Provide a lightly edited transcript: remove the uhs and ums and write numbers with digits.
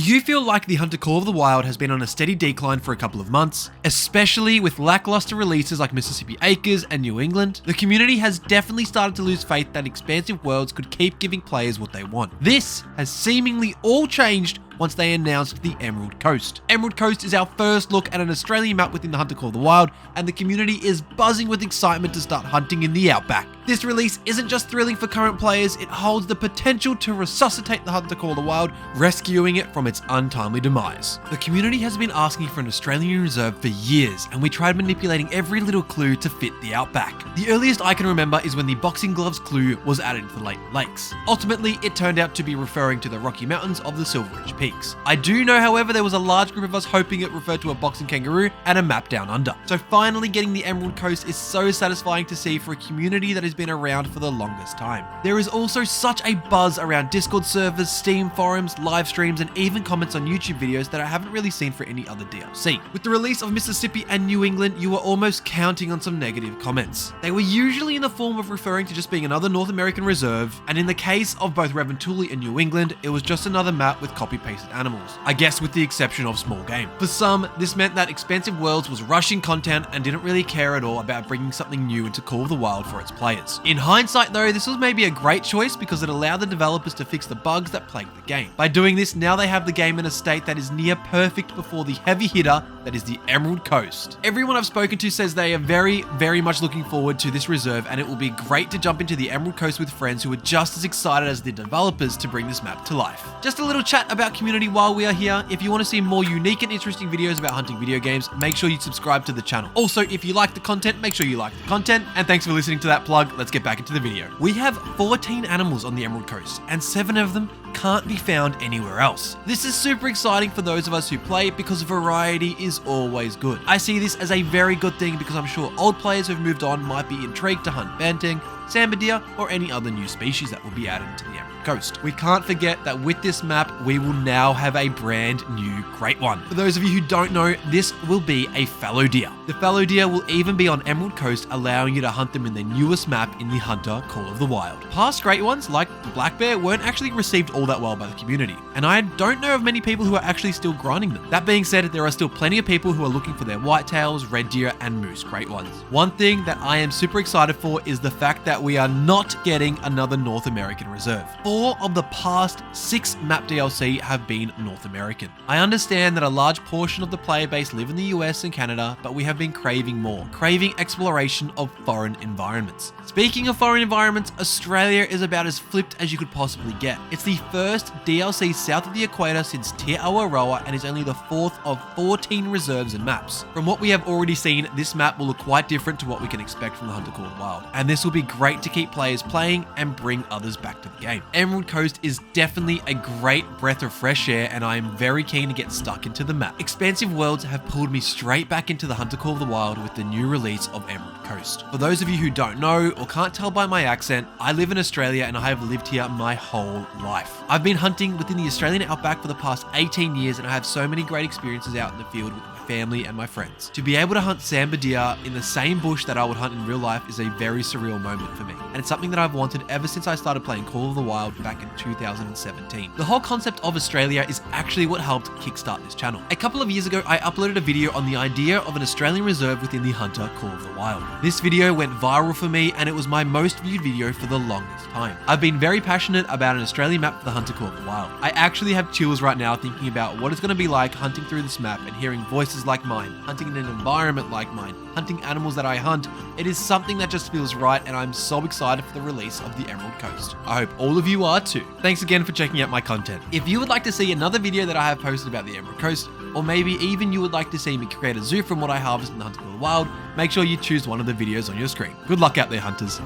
you feel like the Hunter Call of the Wild has been on a steady decline for a couple of months, especially with lackluster releases like Mississippi Acres and New England? The community has definitely started to lose faith that expansive worlds could keep giving players what they want. This has seemingly all changed once they announced the Emerald Coast. Emerald Coast is our first look at an Australian map within the Hunter Call of the Wild, and the community is buzzing with excitement to start hunting in the outback. This release isn't just thrilling for current players, it holds the potential to resuscitate the Hunter Call of the Wild, rescuing it from its untimely demise. The community has been asking for an Australian reserve for years, and we tried manipulating every little clue to fit the outback. The earliest I can remember is when the boxing gloves clue was added to the Lake Lakes. Ultimately, it turned out to be referring to the Rocky Mountains of the Silver Ridge Peaks. I do know, however, there was a large group of us hoping it referred to a boxing kangaroo and a map down under. So finally getting the Emerald Coast is so satisfying to see for a community that has been around for the longest time. There is also such a buzz around Discord servers, Steam forums, live streams, and even comments on YouTube videos that I haven't really seen for any other DLC. With the release of Mississippi and New England, you were almost counting on some negative comments. They were usually in the form of referring to just being another North American reserve, and in the case of both Reventuli and New England, it was just another map with copy-pasted animals. I guess with the exception of small game. For some, this meant that Expansive Worlds was rushing content and didn't really care at all about bringing something new into Call of the Wild for its players. In hindsight though, this was maybe a great choice because it allowed the developers to fix the bugs that plagued the game. By doing this, now they have the game in a state that is near perfect before the heavy hitter that is the Emerald Coast. Everyone I've spoken to says they are very much looking forward to this reserve, and it will be great to jump into the Emerald Coast with friends who are just as excited as the developers to bring this map to life. Just a little chat about community while we are here. If you want to see more unique and interesting videos about hunting video games, make sure you subscribe to the channel. Also, if you like the content, make sure you like the content, and thanks for listening to that plug. Let's get back into the video. We have 14 animals on the Emerald Coast, and 7 of them can't be found anywhere else. This is super exciting for those of us who play because variety is always good. I see this as a very good thing because I'm sure old players who've moved on might be intrigued to hunt banting, samba deer, or any other new species that will be added to the Emerald Coast. We can't forget that with this map, we will now have a brand new great one. For those of you who don't know, this will be a fallow deer. The fallow deer will even be on Emerald Coast, allowing you to hunt them in the newest map in the Hunter Call of the Wild. Past great ones, like the black bear, weren't actually received all that well by the community, and I don't know of many people who are actually still grinding them. That being said, there are still plenty of people who are looking for their whitetails, red deer, and moose great ones. One thing that I am super excited for is the fact that we are not getting another North American reserve. 4 of the past 6 map DLC have been North American. I understand that a large portion of the player base live in the US and Canada, but we have been craving more, craving exploration of foreign environments. Speaking of foreign environments, Australia is about as flipped as you could possibly get. It's the first DLC south of the equator since Te Awaroa and is only the 4th of 14 reserves and maps. From what we have already seen, this map will look quite different to what we can expect from the Hunter Call of the Wild, and this will be great to keep players playing and bring others back to the game. Emerald Coast is definitely a great breath of fresh air, and I am very keen to get stuck into the map. Expansive Worlds have pulled me straight back into the Hunter Call of the Wild with the new release of Emerald Coast. For those of you who don't know or can't tell by my accent, I live in Australia and I have lived here my whole life. I've been hunting within the Australian outback for the past 18 years, and I have so many great experiences out in the field with family and my friends. To be able to hunt samba deer in the same bush that I would hunt in real life is a very surreal moment for me, and it's something that I've wanted ever since I started playing Call of the Wild back in 2017. The whole concept of Australia is actually what helped kickstart this channel. A couple of years ago, I uploaded a video on the idea of an Australian reserve within the Hunter Call of the Wild. This video went viral for me, and it was my most viewed video for the longest time. I've been very passionate about an Australian map for the Hunter Call of the Wild. I actually have chills right now thinking about what it's going to be like hunting through this map and hearing voices like mine, hunting in an environment like mine, hunting animals that I hunt. It is something that just feels right, and I'm so excited for the release of the Emerald Coast. I hope all of you are too. Thanks again for checking out my content. If you would like to see another video that I have posted about the Emerald Coast, or maybe even you would like to see me create a zoo from what I harvest in the Hunter Call of the Wild, make sure you choose one of the videos on your screen. Good luck out there, hunters.